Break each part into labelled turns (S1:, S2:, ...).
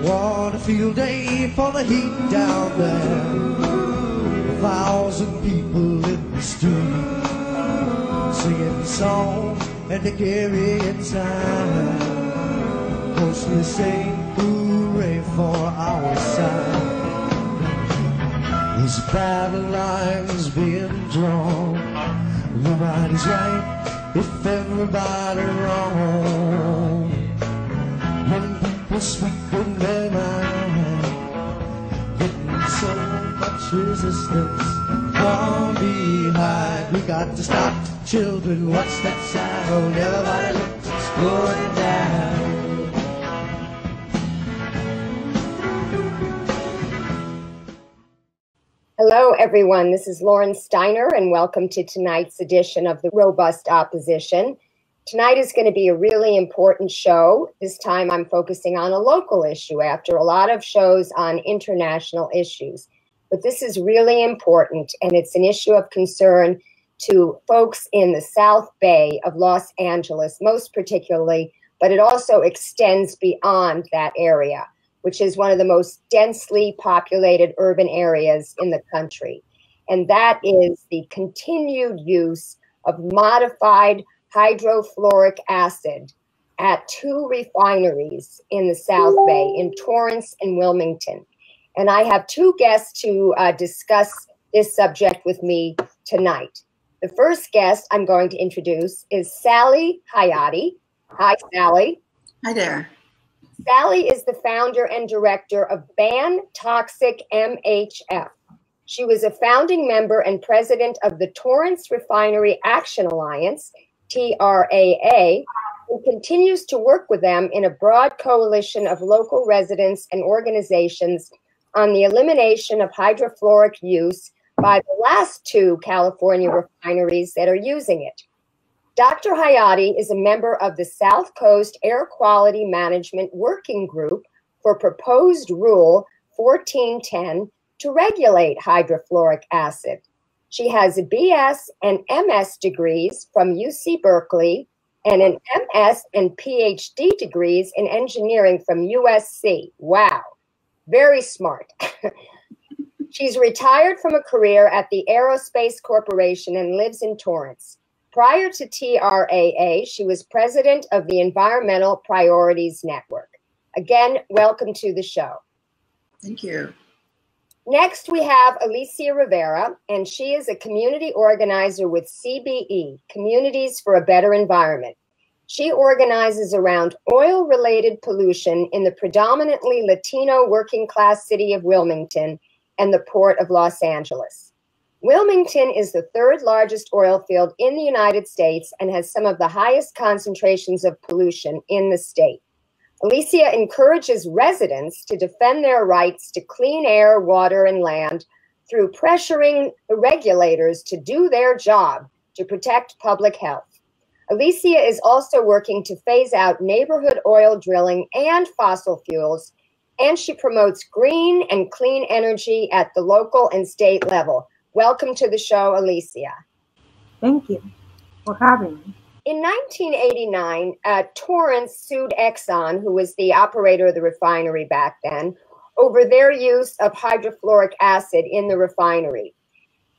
S1: What a field day for the heat down there. 1,000 people in the street, singing songs and they carry inside. Mostly saying hooray for our side. There's battle lines being drawn. Nobody's right if everybody wrong. When people speak in their mind, getting so much resistance from behind. We got to stop, children, what's that sound? Everybody looks, it's going down.
S2: Hello, everyone. This is Lauren Steiner, and welcome to tonight's edition of The Robust Opposition. Tonight is going to be a really important show. This time I'm focusing on a local issue after a lot of shows on international issues. But this is really important, and it's an issue of concern to folks in the South Bay of Los Angeles, most particularly, but it also extends beyond that area, which is one of the most densely populated urban areas in the country. And that is the continued use of modified hydrofluoric acid at 2 refineries in the South Bay, in Torrance and Wilmington. And I have 2 guests to discuss this subject with me tonight. The first guest I'm going to introduce is Sally Hayati. Hi, Sally.
S3: Hi there.
S2: Sally is the founder and director of Ban Toxic MHF. She was a founding member and president of the Torrance Refinery Action Alliance, TRAA, and continues to work with them in a broad coalition of local residents and organizations on the elimination of hydrofluoric use by the last 2 California refineries that are using it. Dr. Hayati is a member of the South Coast Air Quality Management Working Group for Proposed Rule 1410 to regulate hydrofluoric acid. She has a BS and MS degrees from UC Berkeley and an MS and PhD degrees in engineering from USC. Wow, very smart. She's retired from a career at the Aerospace Corporation and lives in Torrance. Prior to TRAA, she was president of the Environmental Priorities Network. Again, welcome to the show.
S3: Thank you.
S2: Next, we have Alicia Rivera, and she is a community organizer with CBE, Communities for a Better Environment. She organizes around oil-related pollution in the predominantly Latino working-class city of Wilmington and the Port of Los Angeles. Wilmington is the 3rd largest oil field in the United States and has some of the highest concentrations of pollution in the state. Alicia encourages residents to defend their rights to clean air, water, and land through pressuring the regulators to do their job to protect public health. Alicia is also working to phase out neighborhood oil drilling and fossil fuels, and she promotes green and clean energy at the local and state level. Welcome to the show, Alicia.
S4: Thank you for having me.
S2: In 1989, Torrance sued Exxon, who was the operator of the refinery back then, over their use of hydrofluoric acid in the refinery.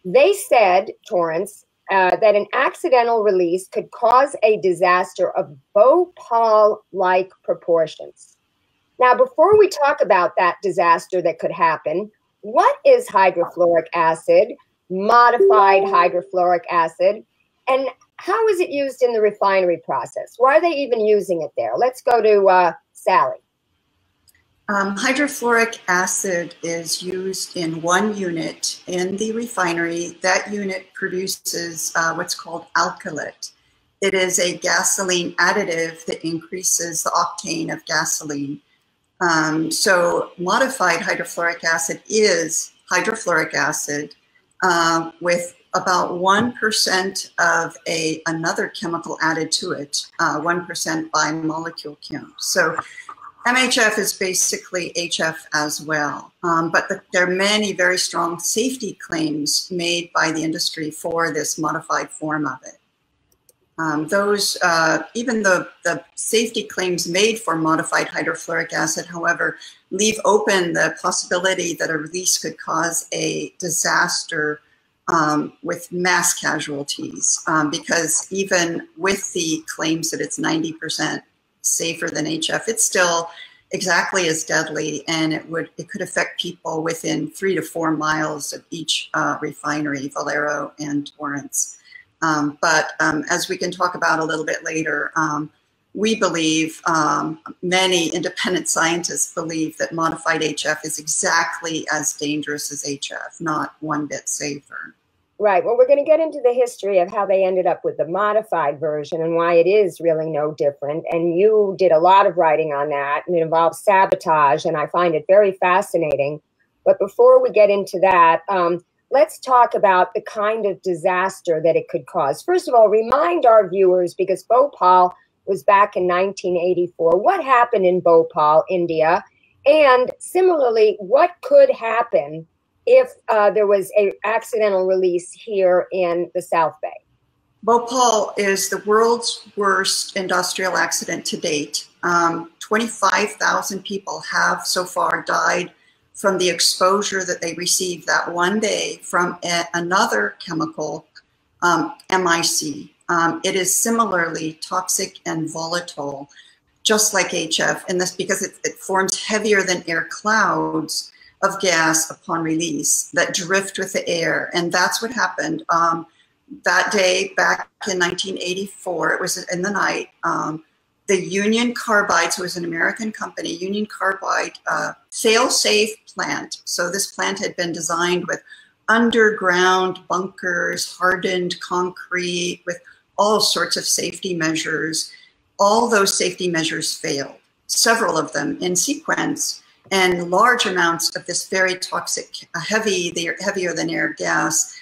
S2: They said, Torrance, that an accidental release could cause a disaster of Bhopal-like proportions. Now, before we talk about that disaster that could happen, what is hydrofluoric acid, modified hydrofluoric acid, and how is it used in the refinery process? Why are they even using it there? Let's go to Sally.
S3: Hydrofluoric acid is used in 1 unit in the refinery. That unit produces what's called alkylate. It is a gasoline additive that increases the octane of gasoline. So modified hydrofluoric acid is hydrofluoric acid with about 1% of another chemical added to it, 1% by molecule chem. So MHF is basically HF as well, but there are many very strong safety claims made by the industry for this modified form of it. Even the safety claims made for modified hydrofluoric acid, however, leave open the possibility that a release could cause a disaster with mass casualties, because even with the claims that it's 90% safer than HF, it's still exactly as deadly, and it could affect people within 3 to 4 miles of each refinery, Valero and Torrance. But as we can talk about a little bit later, we believe, many independent scientists believe that modified HF is exactly as dangerous as HF, not one bit safer.
S2: Right. Well, we're going to get into the history of how they ended up with the modified version and why it is really no different. And you did a lot of writing on that, and it involves sabotage, and I find it very fascinating. But before we get into that, let's talk about the kind of disaster that it could cause. First of all, remind our viewers, because Bhopal was back in 1984, what happened in Bhopal, India? And similarly, what could happen if there was an accidental release here in the South Bay?
S3: Bhopal is the world's worst industrial accident to date. 25,000 people have so far died from the exposure that they received that one day from another chemical, MIC. It is similarly toxic and volatile, just like HF, and this because it forms heavier than air clouds of gas upon release that drift with the air. And that's what happened that day back in 1984. It was in the night. The Union Carbide, so it was an American company, Union Carbide fail-safe plant. So this plant had been designed with underground bunkers, hardened concrete, with all sorts of safety measures. All those safety measures failed, several of them in sequence, and large amounts of this very toxic, heavier than air gas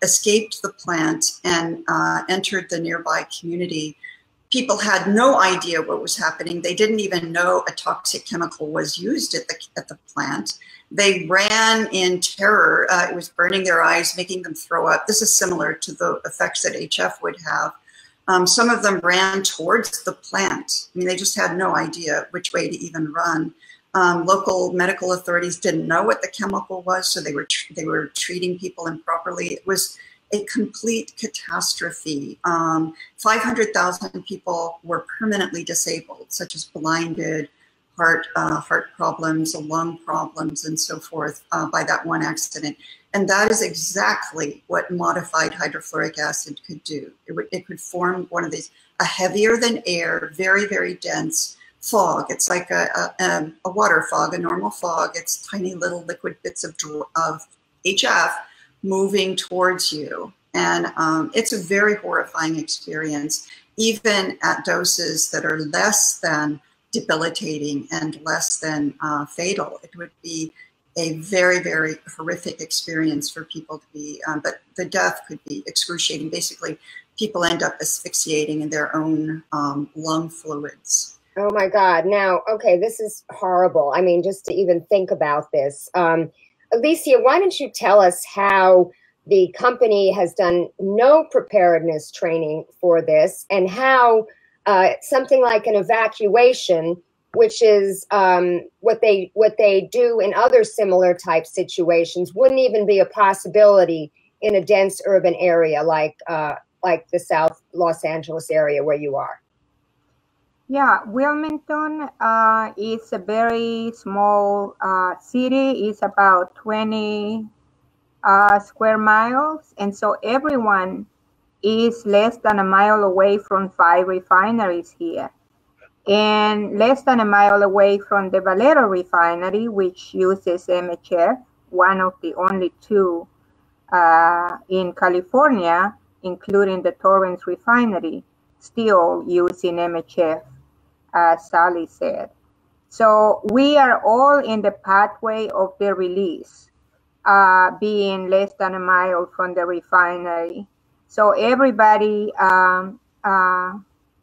S3: escaped the plant and entered the nearby community. People had no idea what was happening. They didn't even know a toxic chemical was used at the plant. They ran in terror. It was burning their eyes, making them throw up. This is similar to the effects that HF would have. Some of them ran towards the plant. I mean, they just had no idea which way to even run. Local medical authorities didn't know what the chemical was, so they were treating people improperly. It was a complete catastrophe. 500,000 people were permanently disabled, such as blinded, heart problems, lung problems, and so forth by that one accident. And that is exactly what modified hydrofluoric acid could do. It could form one of these, a heavier than air, very, very dense fog. It's like a water fog, a normal fog. It's tiny little liquid bits of HF moving towards you. And it's a very horrifying experience, even at doses that are less than debilitating and less than fatal. It would be a very, very horrific experience for people to be, but the death could be excruciating. Basically, people end up asphyxiating in their own lung fluids.
S2: Oh my God. Now, okay, this is horrible. I mean, just to even think about this. Alicia, why don't you tell us how the company has done no preparedness training for this, and how something like an evacuation, which is what they do in other similar type situations, wouldn't even be a possibility in a dense urban area like the South Los Angeles area where you are.
S4: Yeah, Wilmington is a very small city. It's about 20 square miles. And so everyone is less than a mile away from 5 refineries here. And less than a mile away from the Valero refinery, which uses MHF, one of the only 2 in California, including the Torrance refinery, still using MHF, as Sally said. So we are all in the pathway of the release, being less than a mile from the refinery. So everybody,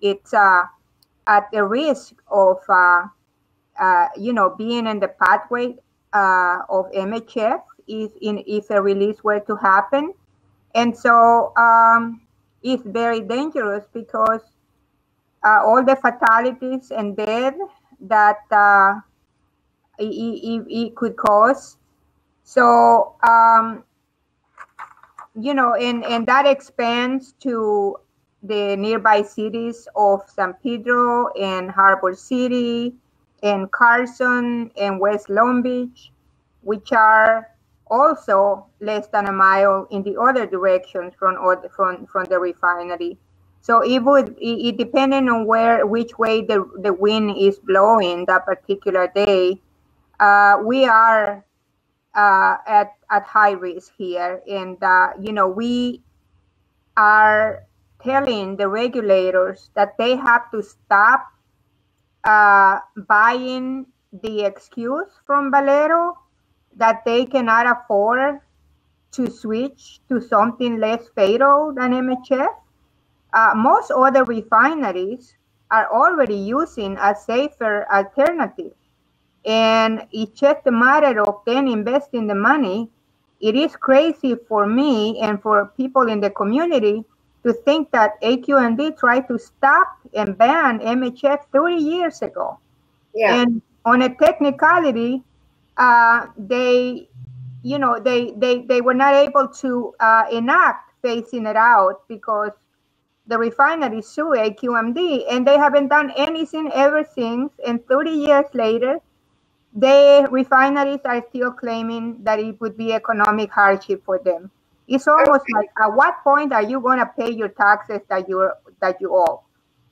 S4: it's at the risk of, being in the pathway of MHF if a release were to happen. And so is very dangerous because all the fatalities and death that it could cause. So, you know, and that expands to the nearby cities of San Pedro and Harbor City and Carson and West Long Beach, which are also less than a mile in the other direction from the refinery. So it depending on which way the wind is blowing that particular day, we are at high risk here. And, you know, we are telling the regulators that they have to stop buying the excuse from Valero that they cannot afford to switch to something less fatal than MHF. Most other refineries are already using a safer alternative. And it's just a matter of then investing the money. It is crazy for me and for people in the community to think that AQMD tried to stop and ban MHF 30 years ago.
S2: Yeah.
S4: And on a technicality, they were not able to enact phasing it out because the refinery sued AQMD, and they haven't done anything ever since. And 30 years later, the refineries are still claiming that it would be economic hardship for them. It's almost like, at what point are you going to pay your taxes that you owe?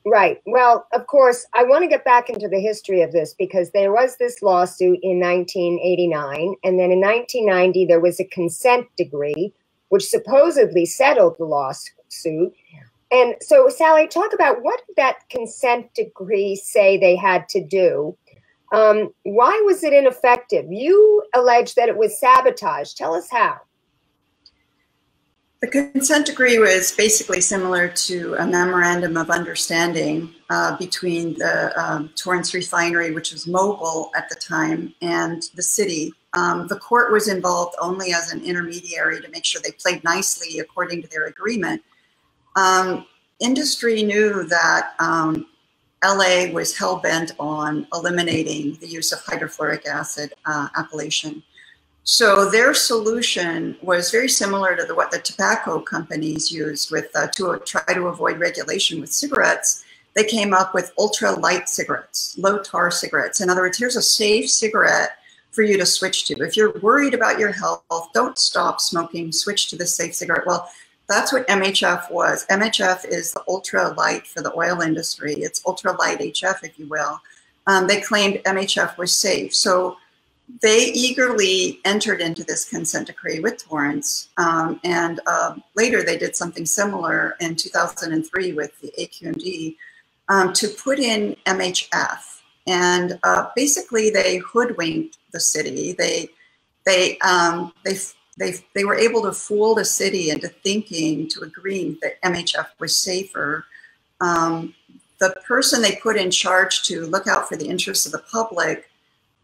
S2: Right. Well, of course, I want to get back into the history of this because there was this lawsuit in 1989, and then in 1990 there was a consent decree which supposedly settled the lawsuit. And so, Sally, talk about what did that consent decree say they had to do? Why was it ineffective? You allege that it was sabotage. Tell us how.
S3: The consent decree was basically similar to a memorandum of understanding between the Torrance Refinery, which was mobile at the time, and the city. The court was involved only as an intermediary to make sure they played nicely according to their agreement. Industry knew that LA was hell-bent on eliminating the use of hydrofluoric acid appellation. So their solution was very similar to what the tobacco companies used with to try to avoid regulation with cigarettes. They came up with ultra-light cigarettes, low-tar cigarettes. In other words, here's a safe cigarette for you to switch to. If you're worried about your health, don't stop smoking, switch to this safe cigarette. Well, that's what MHF was. MHF is the ultra light for the oil industry. It's ultra light HF, if you will. They claimed MHF was safe. So they eagerly entered into this consent decree with Torrance. And later they did something similar in 2003 with the AQMD to put in MHF. And basically they hoodwinked the city. They were able to fool the city into thinking, to agreeing that MHF was safer. The person they put in charge to look out for the interests of the public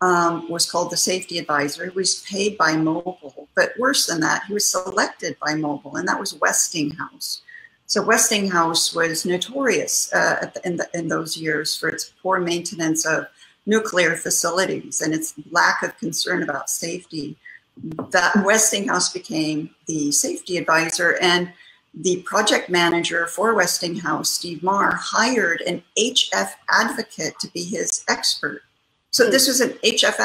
S3: was called the safety advisor, who was paid by Mobil. But worse than that, he was selected by Mobil, and that was Westinghouse. So Westinghouse was notorious in those years for its poor maintenance of nuclear facilities and its lack of concern about safety. That Westinghouse became the safety advisor, and the project manager for Westinghouse, Steve Marr, hired an HF advocate to be his expert. So this was an HF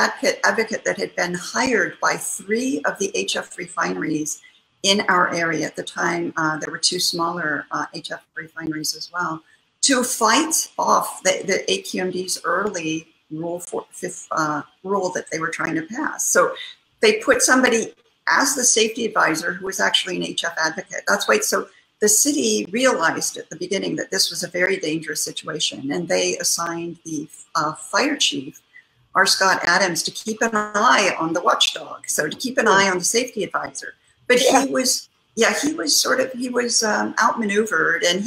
S3: advocate that had been hired by 3 of the HF refineries in our area at the time. There were 2 smaller HF refineries as well, to fight off the AQMD's early rule that they were trying to pass. So they put somebody as the safety advisor who was actually an HF advocate. That's why. So the city realized at the beginning that this was a very dangerous situation, and they assigned the fire chief, R. Scott Adams, to keep an eye on the watchdog. So to keep an eye on the safety advisor. But he was outmaneuvered, and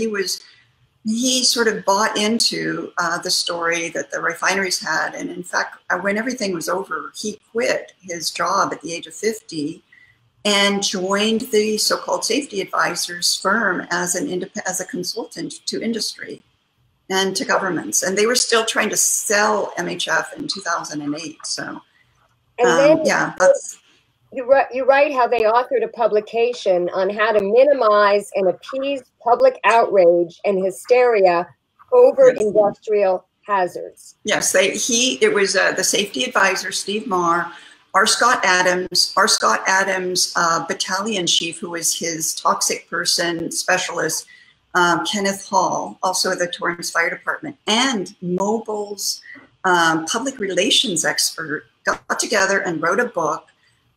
S3: he sort of bought into the story that the refineries had. And in fact, when everything was over, he quit his job at the age of 50 and joined the so-called safety advisors firm as a consultant to industry and to governments. And they were still trying to sell MHF in 2008. So, yeah, that's...
S2: You write how they authored a publication on how to minimize and appease public outrage and hysteria over industrial hazards.
S3: Yes, it was the safety advisor, Steve Marr, R. Scott Adams, battalion chief, who was his toxic person specialist, Kenneth Hall, also the Torrance Fire Department, and Mobil's public relations expert got together and wrote a book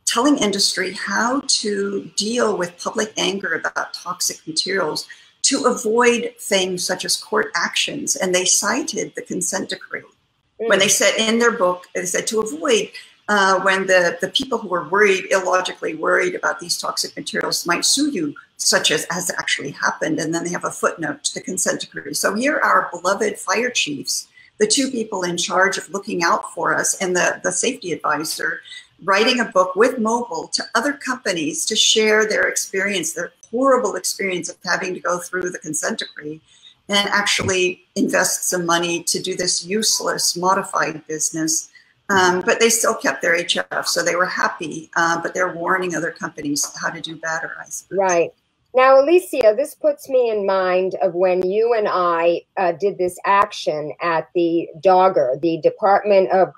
S3: telling industry how to deal with public anger about toxic materials to avoid things such as court actions. And they cited the consent decree. When they said in their book, they said to avoid when the people who were illogically worried about these toxic materials might sue you, such as has actually happened. And then they have a footnote to the consent decree. So here are beloved fire chiefs, the two people in charge of looking out for us, and the safety advisor, writing a book with Mobil to other companies to share their experience, their horrible experience of having to go through the consent decree and actually invest some money to do this useless modified business. But they still kept their HF, so they were happy, but they're warning other companies how to do better, I suppose. Right.
S2: Now, Alicia, this puts me in mind of when you and I did this action at the DOGGR, the Department of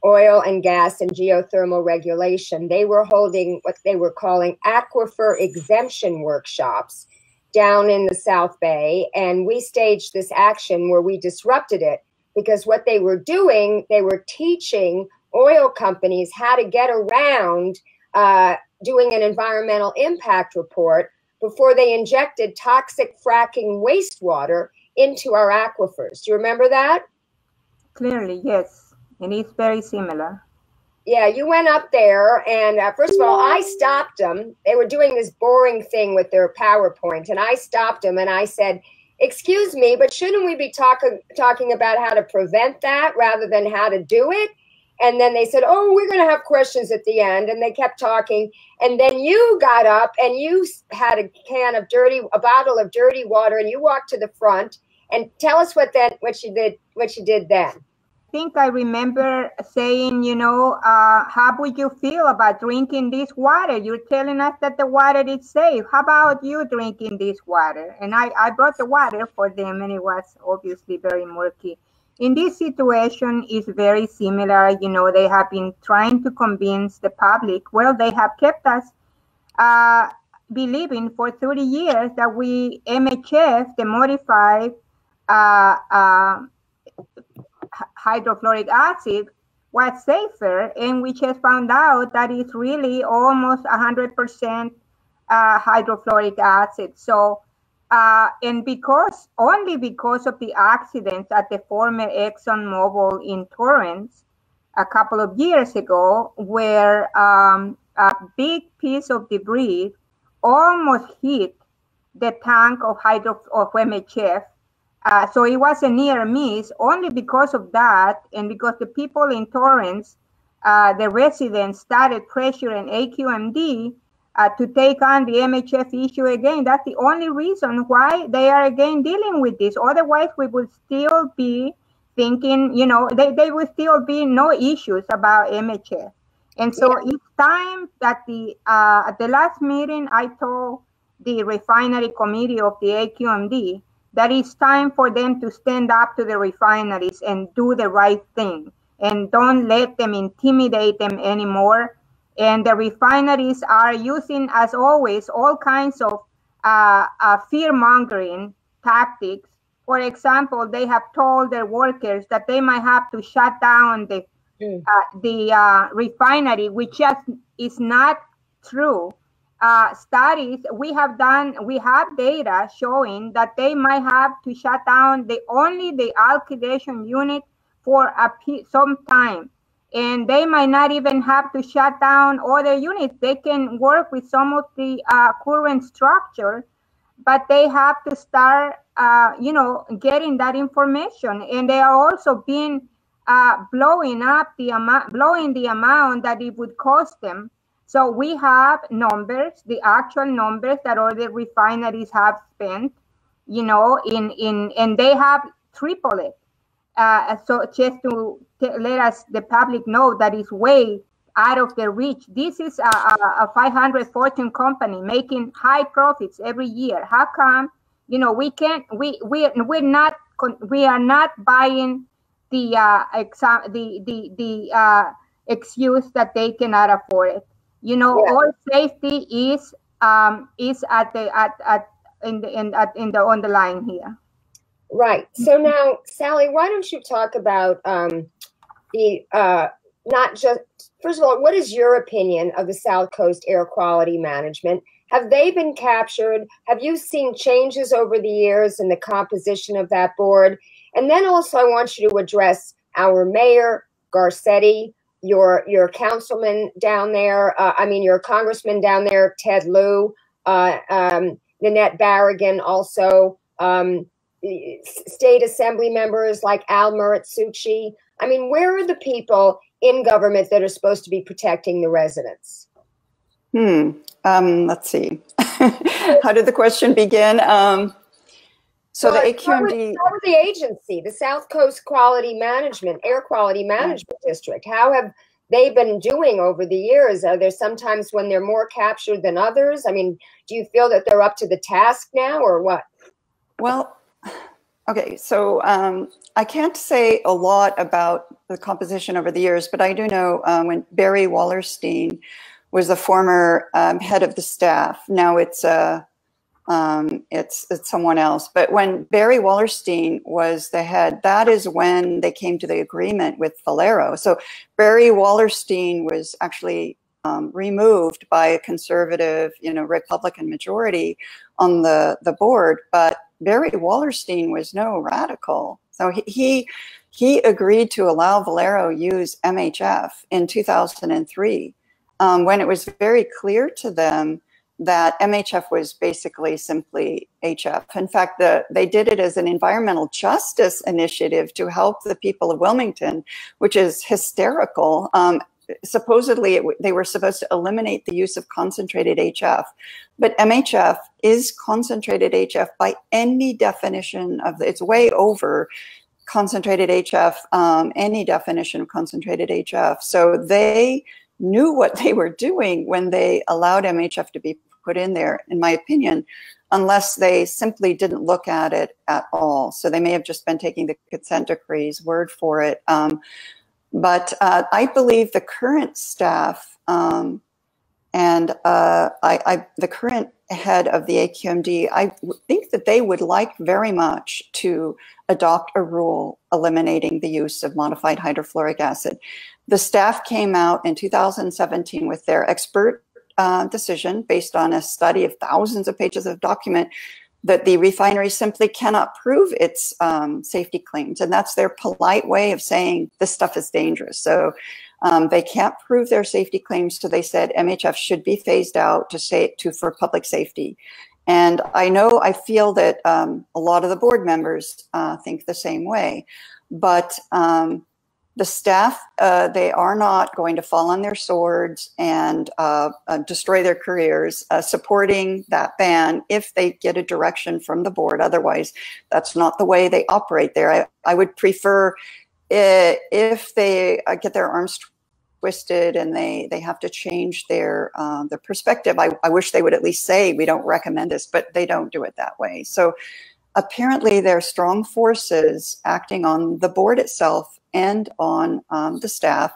S2: Oil and Gas and Geothermal Regulation. They were holding what they were calling aquifer exemption workshops down in the South Bay. And we staged this action where we disrupted it because what they were doing, they were teaching oil companies how to get around doing an environmental impact report before they injected toxic fracking wastewater into our aquifers. Do you remember that?
S4: Clearly, yes. And it's very similar.
S2: Yeah, you went up there, and first of all, I stopped them. They were doing this boring thing with their PowerPoint, and I stopped them, and I said, excuse me, but shouldn't we be talking about how to prevent that rather than how to do it? And then they said, oh, we're going to have questions at the end, and they kept talking. And then you got up, and you had a bottle of dirty water, and you walked to the front, and tell us what you did then.
S4: I think I remember saying, how would you feel about drinking this water? You're telling us that the water is safe. How about you drinking this water? And I brought the water for them, and it was obviously very murky. In this situation, it's very similar. They have been trying to convince the public. Well, they have kept us believing for 30 years that MHF, the modified hydrofluoric acid, was safer, and we just found out that it's really almost 100% hydrofluoric acid. So, and only because of the accidents at the former ExxonMobil in Torrance a couple of years ago, where a big piece of debris almost hit the tank of MHF. So it was a near miss. Only because of that, and because the people in Torrance, the residents, started pressuring AQMD to take on the MHF issue again. That's the only reason why they are again dealing with this. Otherwise, we would still be thinking, they would still be no issues about MHF. And so it's time that at the last meeting, I told the refinery committee of the AQMD that it's time for them to stand up to the refineries and do the right thing, and don't let them intimidate them anymore. And the refineries are using, as always, all kinds of fear-mongering tactics. For example, they have told their workers that they might have to shut down the refinery, which just is not true. Studies we have data showing that they might have to shut down only the alkylation unit for some time, and they might not even have to shut down other units. They can work with some of the current structure, but they have to start getting that information. And they are also being blowing the amount that it would cost them So we have numbers, the actual numbers that all the refineries have spent, you know, and they have tripled it. So just to let us, the public know that is way out of their reach. This is a 500 Fortune company making high profits every year. How come, you know, we can't, we are not buying the excuse that they cannot afford it. You know,
S2: Yeah.
S4: all safety is on the line here.
S2: Right. So now, Sally, why don't you talk about not just, first of all, what is your opinion of the South Coast Air Quality Management? Have they been captured? Have you seen changes over the years in the composition of that board? And then also I want you to address our mayor, Garcetti, your councilman down there, your congressman down there, Ted Lieu, Nanette Barragan also, state assembly members like Al Muratsuchi. I mean, where are the people in government that are supposed to be protecting the residents?
S5: Let's see. How did the question begin? So the AQMD...
S2: Start with the agency, the South Coast Quality Management, Air Quality Management District. How have they been doing over the years? Are there sometimes when they're more captured than others? I mean, do you feel that they're up to the task now or what?
S5: Well, okay, so I can't say a lot about the composition over the years, but I do know when Barry Wallerstein was the former head of the staff. Now it's someone else. But when Barry Wallerstein was the head, that is when they came to the agreement with Valero. So Barry Wallerstein was actually removed by a conservative, Republican majority on the board. But Barry Wallerstein was no radical. So he agreed to allow Valero use MHF in 2003 when it was very clear to them that MHF was basically simply HF. In fact, they did it as an environmental justice initiative to help the people of Wilmington, which is hysterical. Supposedly, they were supposed to eliminate the use of concentrated HF, but MHF is concentrated HF by any definition of it's way over concentrated HF, any definition of concentrated HF. So they knew what they were doing when they allowed MHF to be put in there, in my opinion, unless they simply didn't look at it at all. So they may have just been taking the consent decree's word for it. But I believe the current staff and the current head of the AQMD, I think that they would like very much to adopt a rule eliminating the use of modified hydrofluoric acid. The staff came out in 2017 with their expert decision based on a study of thousands of pages of document that the refinery simply cannot prove its safety claims. And that's their polite way of saying this stuff is dangerous. So they can't prove their safety claims. So they said MHF should be phased out for public safety. And I feel that a lot of the board members think the same way. But the staff, they are not going to fall on their swords and destroy their careers supporting that ban if they get a direction from the board. Otherwise, that's not the way they operate there. I would prefer if they get their arms twisted and they have to change their perspective. I wish they would at least say, we don't recommend this, but they don't do it that way. So apparently there are strong forces acting on the board itself and on the staff,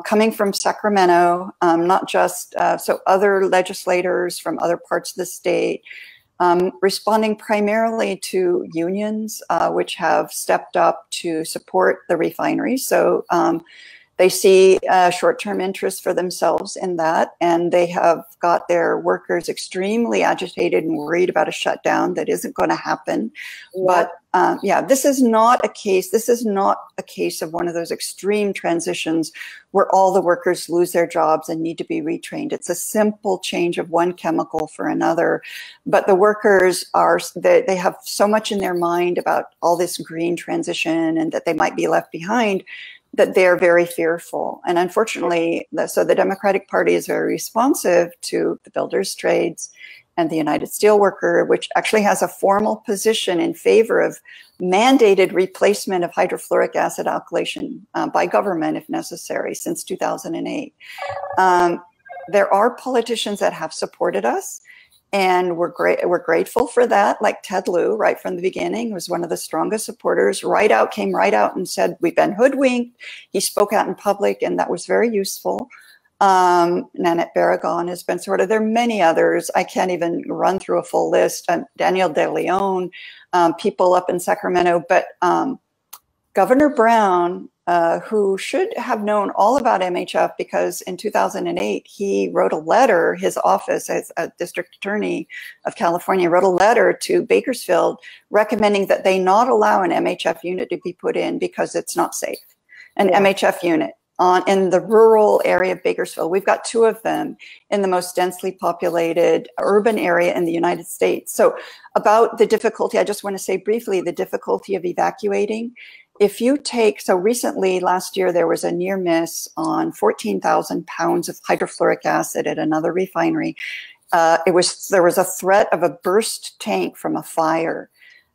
S5: coming from Sacramento, not just, so other legislators from other parts of the state, responding primarily to unions, which have stepped up to support the refinery. So they see short-term interest for themselves in that, and they have got their workers extremely agitated and worried about a shutdown that isn't going to happen. Yeah. But this is not a case. This is not a case of one of those extreme transitions where all the workers lose their jobs and need to be retrained. It's a simple change of one chemical for another. But the workers they have so much in their mind about all this green transition and that they might be left behind. that they're very fearful. And unfortunately, so the Democratic Party is very responsive to the builders' trades and the United Steelworker, which actually has a formal position in favor of mandated replacement of hydrofluoric acid alkylation by government if necessary since 2008. There are politicians that have supported us, and we're grateful for that, like Ted Lieu, right from the beginning, was one of the strongest supporters, came right out and said, we've been hoodwinked. He spoke out in public, and that was very useful. Nanette Barragan has been there are many others. I can't even run through a full list. Daniel De Leon, people up in Sacramento, but Governor Brown, who should have known all about MHF because in 2008, he wrote a letter, his office as a district attorney of California wrote a letter to Bakersfield recommending that they not allow an MHF unit to be put in because it's not safe. An MHF unit in the rural area of Bakersfield. We've got 2 of them in the most densely populated urban area in the United States. So about the difficulty, I just want to say briefly, the difficulty of evacuating. If you take, so recently, last year, there was a near miss on 14,000 pounds of hydrofluoric acid at another refinery. There was a threat of a burst tank from a fire.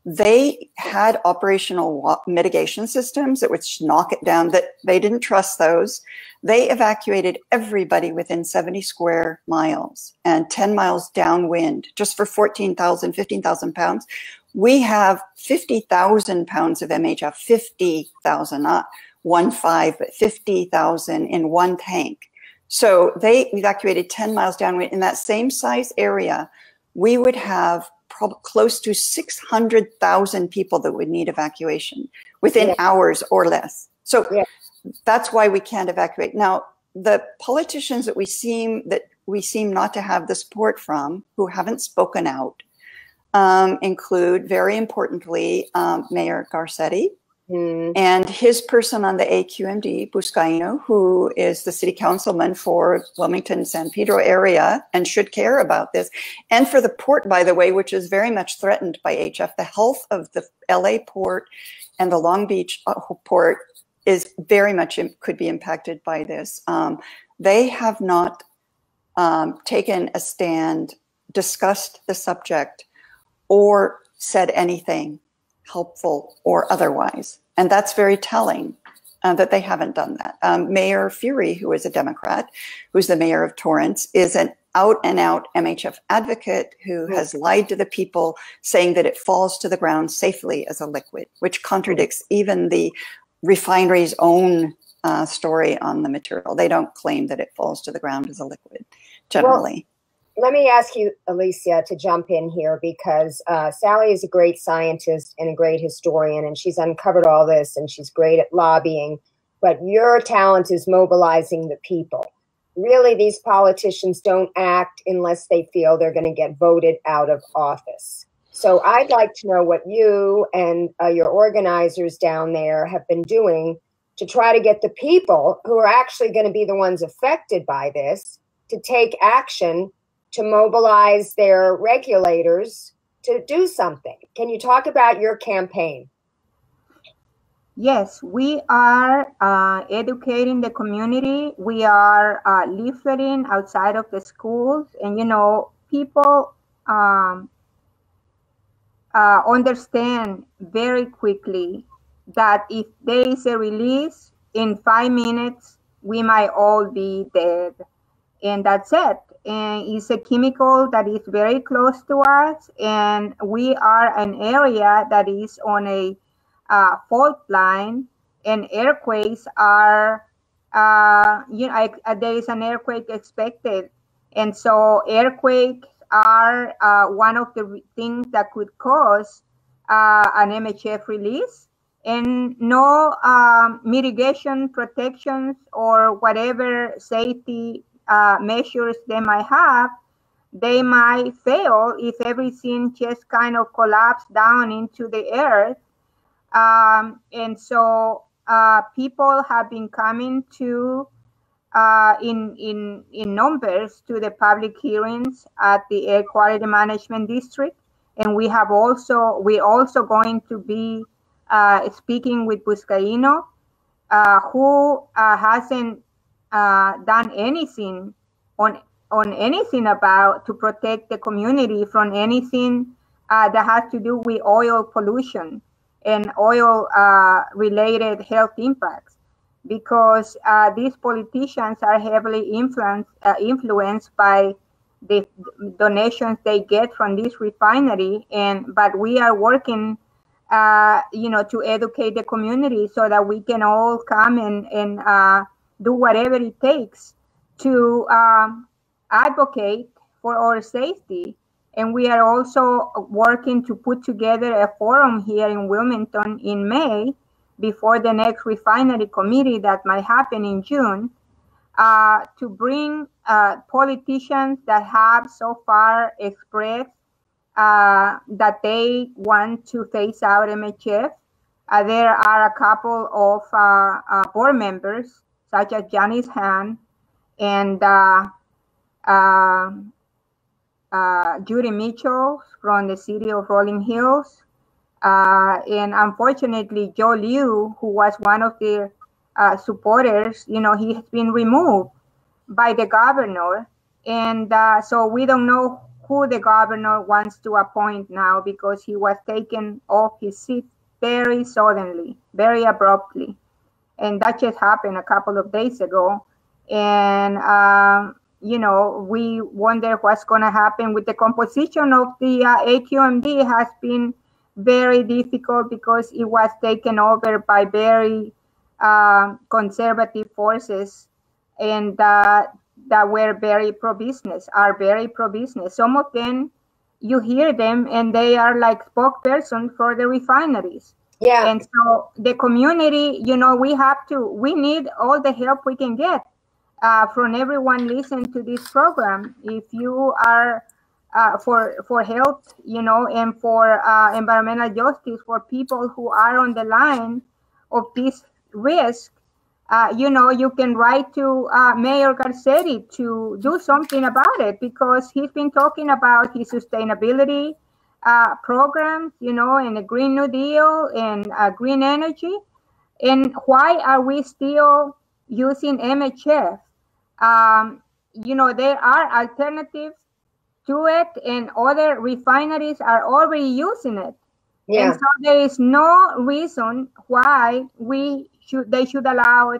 S5: They had operational mitigation systems that would knock it down, that they didn't trust those. They evacuated everybody within 70 square miles and 10 miles downwind just for 14,000, 15,000 pounds. We have 50,000 pounds of MHF, 50,000, not 1.5, but 50,000 in one tank. So they evacuated 10 miles downwind. In that same size area, we would have close to 600,000 people that would need evacuation within hours or less. So that's why we can't evacuate. Now, the politicians that we seem not to have the support from, who haven't spoken out, include, very importantly, Mayor Garcetti and his person on the AQMD, Buscaino, who is the city councilman for Wilmington, San Pedro area and should care about this. And for the port, by the way, which is very much threatened by HF. The health of the LA port and the Long Beach port is very much could be impacted by this. They have not taken a stand, discussed the subject, or said anything helpful or otherwise. And that's very telling that they haven't done that. Mayor Fury, who is a Democrat, who's the mayor of Torrance, is an out-and-out MHF advocate who has lied to the people, saying that it falls to the ground safely as a liquid, which contradicts even the refinery's own story on the material. They don't claim that it falls to the ground as a liquid, generally.
S2: Let me ask you, Alicia, to jump in here, because Sally is a great scientist and a great historian, and she's uncovered all this, and she's great at lobbying. But your talent is mobilizing the people. Really, these politicians don't act unless they feel they're going to get voted out of office. So I'd like to know what you and your organizers down there have been doing to try to get the people who are actually going to be the ones affected by this to take action, to mobilize their regulators to do something. Can you talk about your campaign?
S4: Yes, we are educating the community. We are leafleting outside of the schools. And, you know, people understand very quickly that if there is a release, in 5 minutes, we might all be dead. And that's it. And it's a chemical that is very close to us. And we are an area that is on a fault line, and earthquakes are, there is an earthquake expected. And so earthquakes are one of the things that could cause an MHF release. And no mitigation protections or whatever safety measures they might have, they might fail if everything just kind of collapsed down into the earth. And so people have been coming to in numbers to the public hearings at the Air Quality Management District, and we're also going to be speaking with Buscaino who hasn't done anything on anything about to protect the community from anything that has to do with oil pollution and oil related health impacts, because these politicians are heavily influenced by the donations they get from this refinery, but we are working to educate the community so that we can all come and do whatever it takes to advocate for our safety. And we are also working to put together a forum here in Wilmington in May before the next refinery committee that might happen in June, to bring politicians that have so far expressed that they want to phase out MHF. There are a couple of board members, such as Janice Hahn and Judy Mitchell from the city of Rolling Hills. And unfortunately, Joe Liu, who was one of their supporters, he has been removed by the governor. And so we don't know who the governor wants to appoint now, because he was taken off his seat very suddenly, very abruptly. And that just happened a couple of days ago. And, we wonder what's going to happen with the composition of the AQMD. Has been very difficult because it was taken over by very conservative forces, and that were very pro-business, are very pro-business. Some of them, you hear them, and they are like spokespersons for the refineries.
S2: Yeah.
S4: And so the community, we need all the help we can get from everyone listening to this program. If you are for health, and for environmental justice, for people who are on the line of this risk, you can write to Mayor Garcetti to do something about it, because he's been talking about his sustainability programs, and the Green New Deal and green energy. And why are we still using MHF? There are alternatives to it, and other refineries are already using it. Yeah. And so there is no reason why they should allow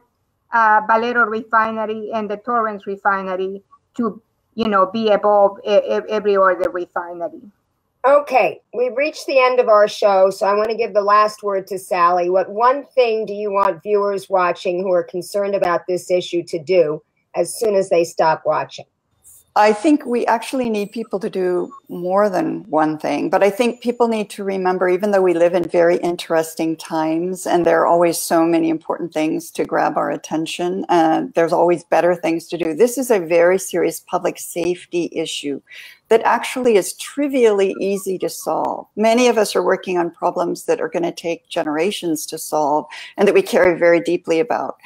S4: Valero Refinery and the Torrance Refinery to, be above every other refinery.
S2: Okay, we've reached the end of our show, so I want to give the last word to Sally. What one thing do you want viewers watching who are concerned about this issue to do as soon as they stop watching?
S5: I think we actually need people to do more than one thing, but I think people need to remember, even though we live in very interesting times and there are always so many important things to grab our attention, there's always better things to do. This is a very serious public safety issue that actually is trivially easy to solve. Many of us are working on problems that are going to take generations to solve and that we care very deeply about.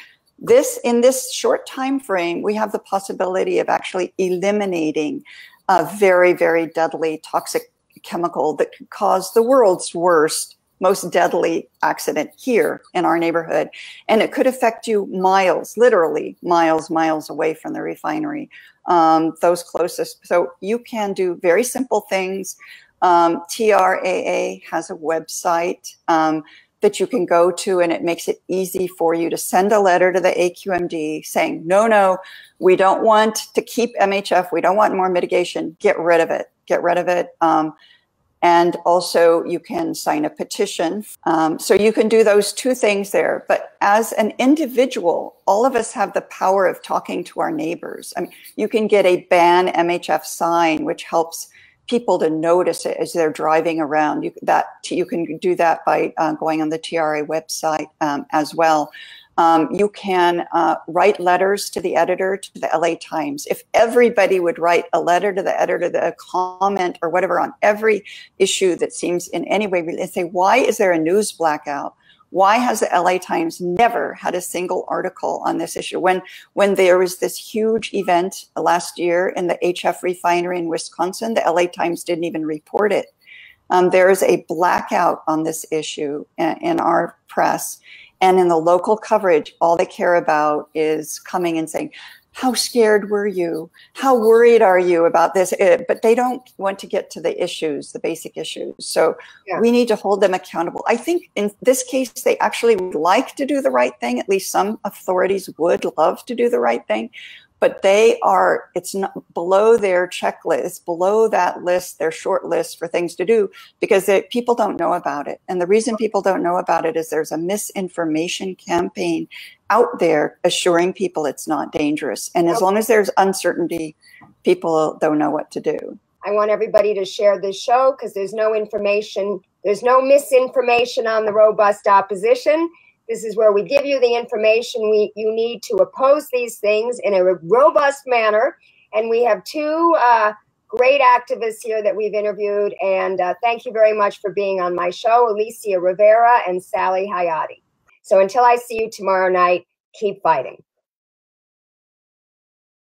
S5: In this short time frame, we have the possibility of actually eliminating a very, very deadly toxic chemical that could cause the world's worst, most deadly accident here in our neighborhood. And it could affect you miles, literally miles away from the refinery, those closest. So you can do very simple things. TRAA has a website that you can go to, and it makes it easy for you to send a letter to the AQMD saying, no, we don't want to keep MHF. We don't want more mitigation. Get rid of it. Get rid of it. And also you can sign a petition. So you can do those two things there. But as an individual, all of us have the power of talking to our neighbors. I mean, you can get a ban MHF sign, which helps people to notice it as they're driving around. You can do that by going on the TRA website as well. You can write letters to the editor, to the LA Times. If everybody would write a letter to the editor, a comment or whatever on every issue that seems in any way, and say, why is there a news blackout? Why has the LA Times never had a single article on this issue? When there was this huge event last year in the HF refinery in Wisconsin, the LA Times didn't even report it. There is a blackout on this issue in our press. And in the local coverage, all they care about is coming and saying, how scared were you? How worried are you about this? But they don't want to get to the issues, the basic issues. So we need to hold them accountable. I think in this case, they actually would like to do the right thing. At least some authorities would love to do the right thing. But it's not below their checklist, below that list, their short list for things to do, because people don't know about it. And the reason people don't know about it is there's a misinformation campaign out there assuring people it's not dangerous. And as long as there's uncertainty, people don't know what to do.
S2: I want everybody to share this show because there's no information, there's no misinformation on the robust opposition. This is where we give you the information you need to oppose these things in a robust manner. And we have two great activists here that we've interviewed. And thank you very much for being on my show, Alicia Rivera and Sally Hayati. So until I see you tomorrow night, keep fighting.